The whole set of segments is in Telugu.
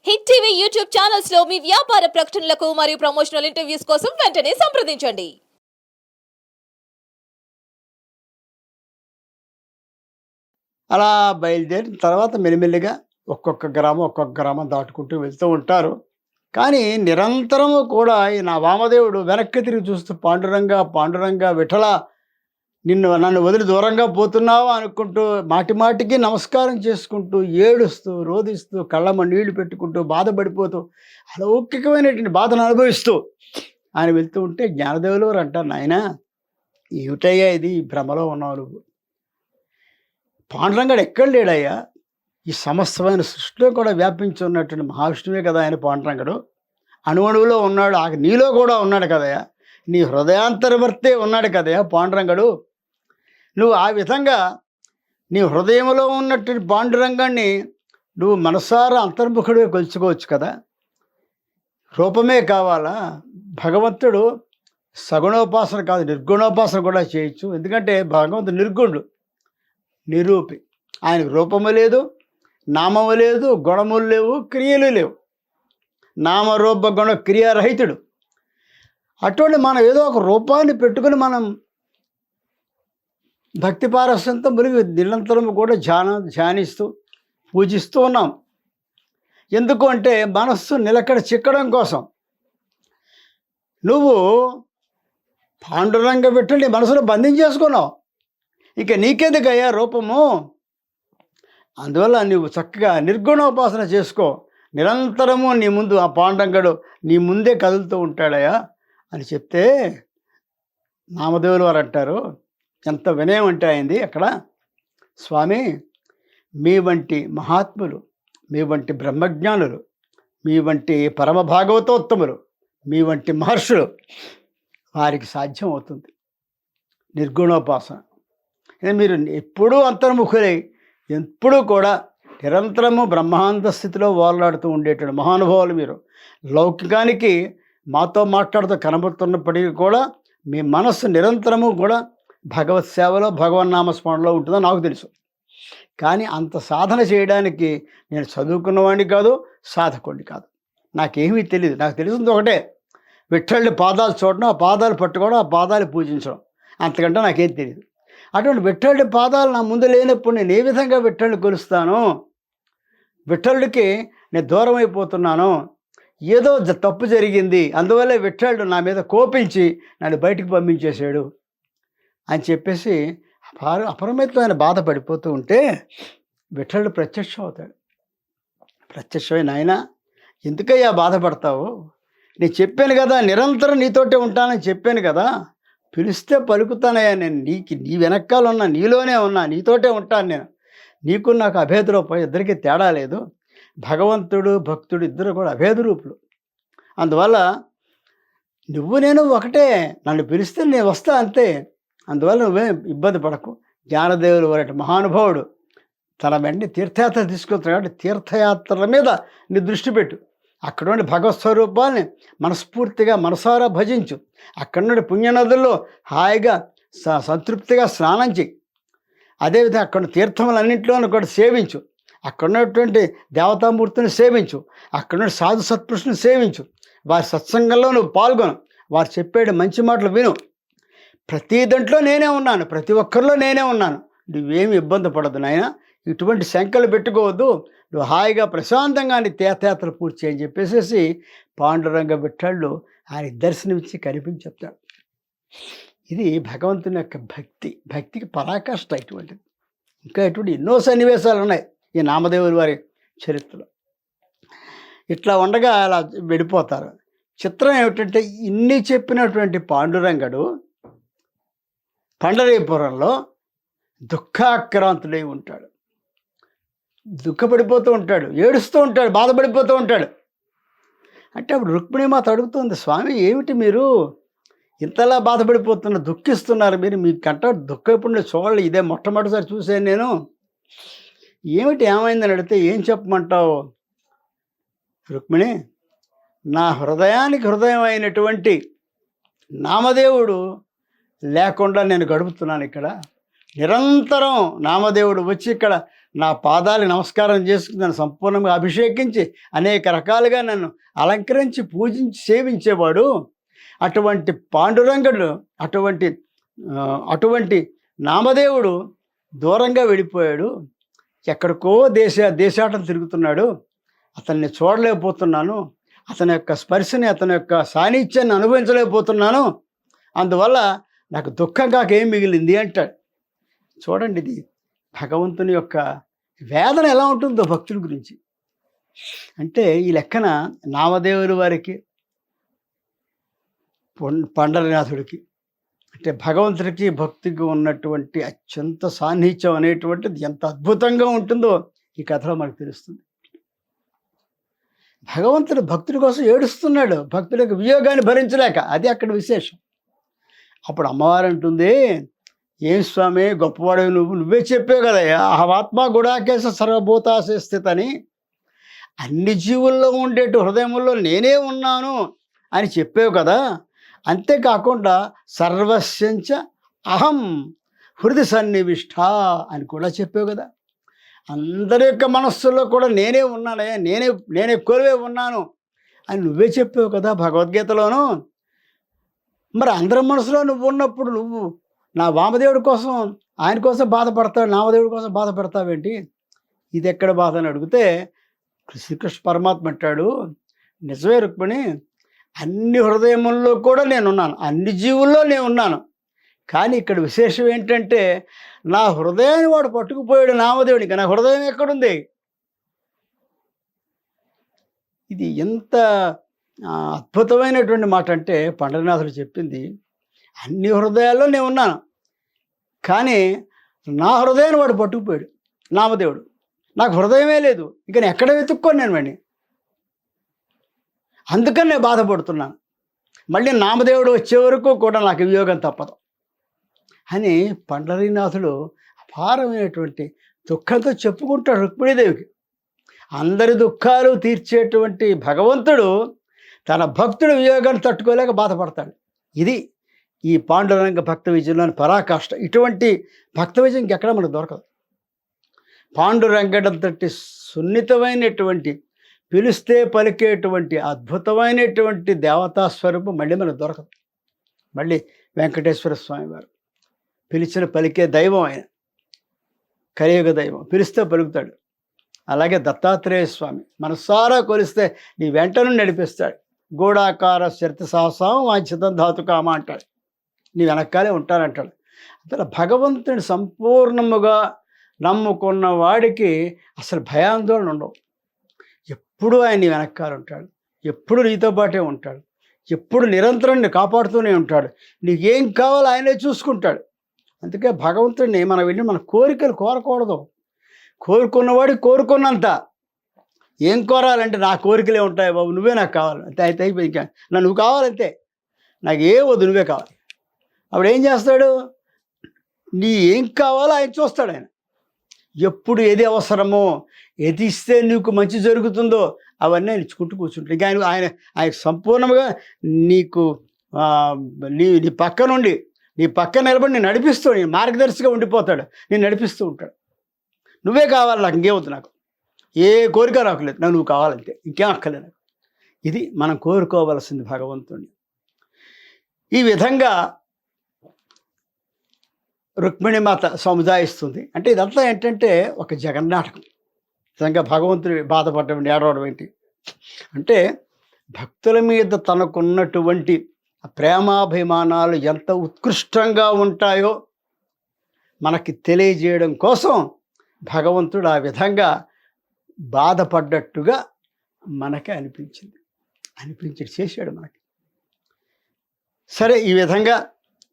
హిట్ టీవీ యూట్యూబ్ ఛానల్స్ లో మీ వ్యాపార ప్రకటనలకు మరియు ప్రమోషనల్ ఇంటర్వ్యూస్ కోసం వెంటనే సంప్రదించండి. అలా బయలుదేరిన తర్వాత మెల్లిమెల్లిగా ఒక్కొక్క గ్రామం దాటుకుంటూ వెళ్తూ ఉంటారు. కానీ నిరంతరము కూడా ఈ నా వామదేవుడు వెనక్కి తిరిగి చూస్తూ పాండురంగా, పాండురంగా విఠలా నన్ను వదిలి దూరంగా పోతున్నావా అనుకుంటూ మాటిమాటికి నమస్కారం చేసుకుంటూ, ఏడుస్తూ, రోదిస్తూ, కళ్ళమ్మ నీళ్లు పెట్టుకుంటూ, బాధపడిపోతూ, అలౌకికమైనటువంటి బాధను అనుభవిస్తూ ఆయన వెళ్తూ ఉంటే జ్ఞానదేవులు వారు అంటారు, నాయనా ఏమిటయ్యా ఇది, ఈ భ్రమలో ఉన్నావు నువ్వు. పాండురంగడు ఎక్కడ లేడయ్యా, ఈ సమస్తమైన సృష్టిలో కూడా వ్యాపించి ఉన్నటువంటి మహావిష్ణువే కదా ఆయన పాండురంగడు. అణువణువులో ఉన్నాడు, నీలో కూడా ఉన్నాడు కదయ్యా, నీ హృదయాంతర్వర్తే ఉన్నాడు కదయ్యా పాండురంగడు. నువ్వు ఆ విధంగా నీ హృదయంలో ఉన్నటువంటి పాండురంగాన్ని నువ్వు మనసారా అంతర్ముఖుడిగా కొలుచుకోవచ్చు కదా. రూపమే కావాలా? భగవంతుడు సగుణోపాసన కాదు, నిర్గుణోపాసన కూడా చేయొచ్చు. ఎందుకంటే భగవంతుడు నిర్గుణుడు, నిరూపి. ఆయనకు రూపము లేదు, నామము లేదు, గుణములు లేవు, క్రియలు లేవు. నామరూప గుణ క్రియారహితుడు. అటువంటి మనం ఏదో ఒక రూపాన్ని పెట్టుకుని మనం భక్తి పారస్యంతో మునిగి నిరంతరం కూడా ధ్యానిస్తూ పూజిస్తూ ఉన్నాం. ఎందుకు అంటే మనస్సు నిలకడ చిక్కడం కోసం. నువ్వు పాండురంగ పెట్టి మనసులో బంధించేసుకున్నావు, ఇక నీకెందుకయ్యా రూపము. అందువల్ల నువ్వు చక్కగా నిర్గుణోపాసన చేసుకో. నిరంతరము నీ ముందు ఆ పాండురంగడు నీ ముందే కదులుతూ ఉంటాడయా అని చెప్తే నామదేవులు వారు అంటారు, ఎంత వినయం అంటే అయింది అక్కడ. స్వామి, మీ వంటి మహాత్ములు, మీ వంటి బ్రహ్మజ్ఞానులు, మీ వంటి పరమ భాగవతోత్తములు, మీ వంటి మహర్షులు, వారికి సాధ్యం అవుతుంది నిర్గుణోపాసన. మీరు ఎప్పుడూ అంతర్ముఖులై ఎప్పుడూ కూడా నిరంతరము బ్రహ్మాంత స్థితిలో ఓలాడుతూ ఉండేటువంటి మహానుభావులు మీరు. లౌకికానికి మాతో మాట్లాడుతూ కనబడుతున్నప్పటికీ కూడా మీ మనస్సు నిరంతరము కూడా భగవత్ సేవలో, భగవన్నామస్మరణలో ఉంటుందో నాకు తెలుసు. కానీ అంత సాధన చేయడానికి నేను చదువుకున్నవాడిని కాదు, సాధకుడిని కాదు. నాకేమీ తెలియదు. నాకు తెలిసింది ఒకటే, విఠ్ఠలుడి పాదాలు చూడడం, ఆ పాదాలు పట్టుకోవడం, ఆ పాదాలు పూజించడం. అంతకంటే నాకేం తెలియదు. అటువంటి విఠ్ఠలుడి పాదాలు నా ముందు లేనప్పుడు నేను ఏ విధంగా విఠ్ఠలుని కొలుస్తాను? విఠ్ఠలుడికి నేను దూరం అయిపోతున్నాను, ఏదో తప్పు జరిగింది, అందువల్ల విఠ్ఠలుడు నా మీద కోపించి నన్ను బయటికి పంపించేశాడు అని చెప్పేసి అపరిమితమైన బాధపడిపోతూ ఉంటే విఠ్ఠలుడు ప్రత్యక్షం అవుతాడు. ప్రత్యక్షమై, నాయనా ఎందుకయ్యా బాధపడతావు? నేను చెప్పాను కదా, నిరంతరం నీతోటే ఉంటానని చెప్పాను కదా, పిలిస్తే పలుకుతానయ్యా. నేను నీ వెనకాల ఉన్నా, నీలోనే ఉన్నా, నీతోటే ఉంటాను నేను. నీకు నాకు అభేద రూపం, ఇద్దరికీ తేడా లేదు. భగవంతుడు భక్తుడు ఇద్దరు కూడా అభేద రూపులు. అందువల్ల నువ్వు నేను ఒకటే, నన్ను పిలిస్తే నేను వస్తా అంతే. అందువల్ల నువ్వేం ఇబ్బంది పడకు. జ్ఞానదేవులు వారి మహానుభావుడు తన వెంటనే తీర్థయాత్ర తీసుకెళ్తాడు కాబట్టి తీర్థయాత్రల మీద నీ దృష్టి పెట్టు. అక్కడ నుండి భగవత్ స్వరూపాన్ని మనస్ఫూర్తిగా మనసారా భజించు. అక్కడ నుండి పుణ్యనదుల్లో హాయిగా సంతృప్తిగా స్నానం చేయి. అదేవిధంగా అక్కడ తీర్థములన్నింటిలోనూ కూడా సేవించు. అక్కడ ఉన్నటువంటి దేవతామూర్తిని సేవించు. అక్కడ నుండి సాధు సత్పురుషుని సేవించు. వారి సత్సంగంలో నువ్వు పాల్గొను. వారు చెప్పేడు మంచి మాటలు విను. ప్రతి దాంట్లో నేనే ఉన్నాను, ప్రతి ఒక్కరిలో నేనే ఉన్నాను. నువ్వేమి ఇబ్బంది పడదు నాయన, ఇటువంటి శంకలు పెట్టుకోవద్దు. నువ్వు హాయిగా ప్రశాంతంగా నీ తీర్థయాత్ర పూర్తి అని చెప్పేసి పాండురంగ విఠ్ఠలుడు ఆయన దర్శనమిచ్చి కనిపించి చెప్తాడు. ఇది భగవంతుని యొక్క భక్తికి పరాకాష్ట ఇటువంటిది. ఇంకా ఇటువంటి ఎన్నో సన్నివేశాలు ఉన్నాయి ఈ నామదేవుల వారి చరిత్రలో. ఇట్లా ఉండగా అలా వెళ్ళిపోతారు. చిత్రం ఏమిటంటే, ఇన్ని చెప్పినటువంటి పాండురంగడు పండరీపురంలో దుఃఖాక్రాంతుడై ఉంటాడు. దుఃఖపడిపోతూ ఉంటాడు, ఏడుస్తూ ఉంటాడు, బాధపడిపోతూ ఉంటాడు. అంటే అప్పుడు రుక్మిణీమాత అడుగుతుంది, స్వామి ఏమిటి మీరు ఇంతలా బాధపడిపోతున్నారు, దుఃఖిస్తున్నారు మీరు? మీ కంట దుఃఖం ఎప్పుడు నేను చూడాలి, ఇదే మొట్టమొదటిసారి చూశాను నేను. ఏమిటి, ఏమైందని అడిగితే ఏం చెప్పమంటావు? రుక్మిణి, నా హృదయానికి హృదయం అయినటువంటి నామదేవుడు లేకుండా నేను గడుపుతున్నాను ఇక్కడ. నిరంతరం నామదేవుడు వచ్చి ఇక్కడ నా పాదాలకు నమస్కారం చేసుకుని నన్ను సంపూర్ణంగా అభిషేకించి అనేక రకాలుగా నన్ను అలంకరించి పూజించి సేవించేవాడు. అటువంటి పాండురంగడు, అటువంటి నామదేవుడు దూరంగా వెళ్ళిపోయాడు. ఎక్కడికో దేశాటం తిరుగుతున్నాడు. అతన్ని చూడలేకపోతున్నాను. అతని యొక్క స్పర్శని, అతని యొక్క సాన్నిధ్యాన్ని అనుభవించలేకపోతున్నాను. అందువల్ల నాకు దుఃఖం కాక ఏం మిగిలింది అంటాడు. చూడండి, ఇది భగవంతుని యొక్క వేదన ఎలా ఉంటుందో భక్తుల గురించి. అంటే ఈ లెక్కన నామదేవుల వారికి, పండరీనాథుడికి, అంటే భగవంతుడికి భక్తికి ఉన్నటువంటి అత్యంత సాన్నిధ్యం అనేటువంటిది ఎంత అద్భుతంగా ఉంటుందో ఈ కథలో మనకు తెలుస్తుంది. భగవంతుడు భక్తుడి కోసం ఏడుస్తున్నాడు, భక్తుడి యొక్క వియోగాన్ని భరించలేక. అది అక్కడ విశేషం. అప్పుడు అమ్మవారు అంటుంది, ఏం స్వామి గొప్పవాడు నువ్వే చెప్పావు కదా, ఆత్మ గుడాకేశ సర్వభూతాశ స్థిత అని, అన్ని జీవుల్లో ఉండేటి హృదయముల్లో నేనే ఉన్నాను అని చెప్పావు కదా. అంతేకాకుండా సర్వస్యంచ అహం హృది సన్నివిష్ట అని కూడా చెప్పావు కదా. అందరి యొక్క మనస్సుల్లో కూడా నేనే ఉన్నానయ్యా, నేనే కొలువే ఉన్నాను అని నువ్వే చెప్పావు కదా భగవద్గీతలోను. మరి అందరి మనసులో నువ్వు ఉన్నప్పుడు నువ్వు నా వామదేవుడి కోసం, ఆయన కోసం బాధపడతావు, నామదేవుడి కోసం బాధపడతావేంటి? ఇది ఎక్కడ బాధ అని అడిగితే శ్రీకృష్ణ పరమాత్మ అంటాడు, నిజమే రుక్మిణి, అన్ని హృదయముల్లో కూడా నేనున్నాను, అన్ని జీవుల్లో నేను ఉన్నాను. కానీ ఇక్కడ విశేషం ఏంటంటే నా హృదయాన్ని వాడు పట్టుకుపోయాడు నామదేవుడికి, నా హృదయం ఎక్కడుంది? ఇది ఎంత అద్భుతమైనటువంటి మాట అంటే పండరీనాథుడు చెప్పింది, అన్ని హృదయాల్లో నేను ఉన్నాను, కానీ నా హృదయాన్ని వాడు పట్టుకుపోయాడు నామదేవుడు. నాకు హృదయమే లేదు, ఇక నేను ఎక్కడ వెతుక్కోను నేను వాడిని. అందుకని నేను బాధపడుతున్నాను. మళ్ళీ నామదేవుడు వచ్చే వరకు కూడా నాకు వియోగం తప్పదు అని పండరీనాథుడు అపారమైనటువంటి దుఃఖంతో చెప్పుకుంటాడు రుక్మిణీదేవికి. అందరి దుఃఖాలు తీర్చేటువంటి భగవంతుడు తన భక్తుడి వియోగాన్ని తట్టుకోలేక బాధపడతాడు. ఇది ఈ పాండురంగ భక్త విజయంలోని పరాకాష్ట. ఇటువంటి భక్త విజయం ఇంకెక్కడ మనకు దొరకదు. పాండురంగడంతటి సున్నితమైనటువంటి, పిలిస్తే పలికేటువంటి అద్భుతమైనటువంటి దేవతా స్వరూపం మళ్ళీ మనకు దొరకదు. మళ్ళీ వెంకటేశ్వర స్వామి వారు పిలిచిన పలికే దైవం, ఆయన కలియుగ దైవం, పిలిస్తే పలుకుతాడు. అలాగే దత్తాత్రేయ స్వామి మనసారా కొలిస్తే నీ వెంటను నడిపిస్తాడు. గూఢాకార శరతి సాహసం వాంఛితం ధాతుకామ అంటాడు, నీ వెనకాలే ఉంటానంటాడు. అసలు భగవంతుని సంపూర్ణముగా నమ్ముకున్న వాడికి అసలు భయాందోళన ఉండవు. ఎప్పుడు ఆయన నీ వెనకాల ఉంటాడు, ఎప్పుడు నీతో పాటే ఉంటాడు, ఎప్పుడు నిరంతరం నీ కాపాడుతూనే ఉంటాడు. నీకేం కావాలో ఆయనే చూసుకుంటాడు. అందుకే భగవంతుడిని మనం వెళ్ళి మన కోరికలు కోరకూడదు. కోరుకున్నవాడికి కోరుకున్నంత. ఏం కోరాలంటే నా కోరికలే ఉంటాయి బాబు, నువ్వే నాకు కావాలి అంతే, అయితే అయిపోయి ఇంకా నువ్వు కావాలంతే, నాకు ఏ వద్దు, నువ్వే కావాలి. అప్పుడు ఏం చేస్తాడు? నీ ఏం కావాలో ఆయన చూస్తాడు. ఆయన ఎప్పుడు ఏది అవసరమో, ఏది ఇస్తే నీకు మంచి జరుగుతుందో అవన్నీ ఆయన ఇచ్చుకుంటూ కూర్చుంటాడు. ఇంకా ఆయన సంపూర్ణంగా నీకు నీ పక్క నుండి, నీ పక్క నిలబడి నేను నడిపిస్తూ, నేను మార్గదర్శిగా ఉండిపోతాడు, నేను నడిపిస్తూ ఉంటాడు. నువ్వే కావాలి, నాకు ఇంకేమవుతుంది, నాకు ఏ కోరిక నాకు లేదు, నాకు నువ్వు కావాలంతే, ఇంకేం అక్కర్లేదు నాకు. ఇది మనం కోరుకోవలసింది భగవంతుడిని. ఈ విధంగా రుక్మిణి మాత సముదాయిస్తుంది. అంటే ఇదంతా ఏంటంటే ఒక జగన్నాటకం. నిజంగా భగవంతుడి బాధపడడం, ఏడవడం ఏంటి అంటే భక్తుల మీద తనకున్నటువంటి ప్రేమాభిమానాలు ఎంత ఉత్కృష్టంగా ఉంటాయో మనకి తెలియజేయడం కోసం భగవంతుడు ఆ విధంగా బాధపడ్డట్టుగా మనకి అనిపించి చేశాడు మనకి. సరే, ఈ విధంగా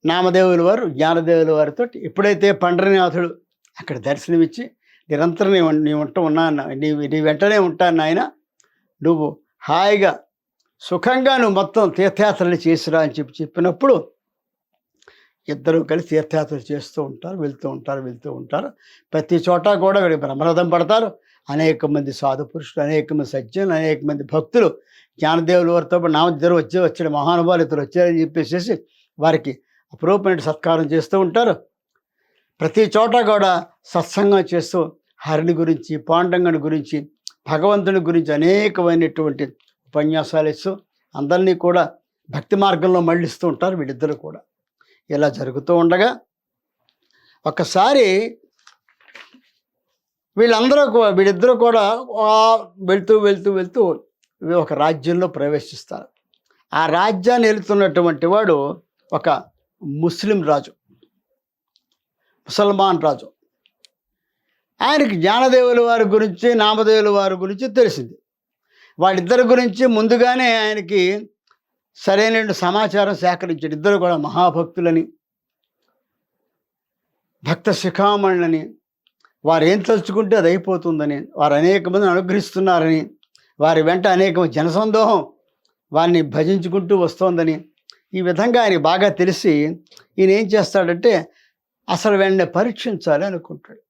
నామదేవుల వారు జ్ఞానదేవుల వారితో ఎప్పుడైతే పండరీనాథుడు అక్కడ దర్శనమిచ్చి నిరంతరం నీ వెంటనే ఉంటాను నాయన, నువ్వు హాయిగా సుఖంగా నువ్వు మొత్తం తీర్థయాత్రలు చేసిరా అని చెప్పినప్పుడు ఇద్దరు కలిసి తీర్థయాత్రలు చేస్తూ ఉంటారు, వెళ్తూ ఉంటారు. ప్రతి చోట కూడా వీడికి బ్రహ్మరథం పడతారు. అనేక మంది సాధు పురుషులు, అనేక మంది సజ్జనులు, అనేక మంది భక్తులు జ్ఞానదేవుల వారితో పాటు నామదేవులు వచ్చాడు, మహానుభావులు ఇద్దరు వచ్చారని చెప్పేసి వారికి అపురూపమైన సత్కారం చేస్తూ ఉంటారు. ప్రతి చోట కూడా సత్సంగం చేస్తూ హరిని గురించి, పాండురంగడి గురించి, భగవంతుని గురించి అనేకమైనటువంటి ఉపన్యాసాలు ఇస్తూ అందరినీ కూడా భక్తి మార్గంలో మళ్ళిస్తూ ఉంటారు వీళ్ళిద్దరూ కూడా. ఇలా జరుగుతూ ఉండగా ఒక్కసారి వీళ్ళిద్దరూ కూడా వెళ్తూ వెళ్తూ వెళ్తూ ఒక రాజ్యంలో ప్రవేశిస్తారు. ఆ రాజ్యాన్ని వెళుతున్నటువంటి వాడు ఒక ముస్లిం రాజు, ముసల్మాన్ రాజు. ఆయనకి జ్ఞానదేవుల వారి గురించి, నామదేవుల వారి గురించి తెలిసింది. వాళ్ళిద్దరి గురించి ముందుగానే ఆయనకి సరైన సమాచారం సేకరించాడు. ఇద్దరు కూడా మహాభక్తులని, భక్త శిఖామణులని, వారు ఏం తలుచుకుంటే అది అయిపోతుందని, వారు అనేక మందిని అనుగ్రహిస్తున్నారని, వారి వెంట అనేక జనసందోహం వారిని భజించుకుంటూ వస్తోందని, ఈ విధంగా ఆయన బాగా తెలిసి ఈయన ఏం చేస్తాడంటే అసలు వెంటనే పరీక్షించాలి అనుకుంటాడు.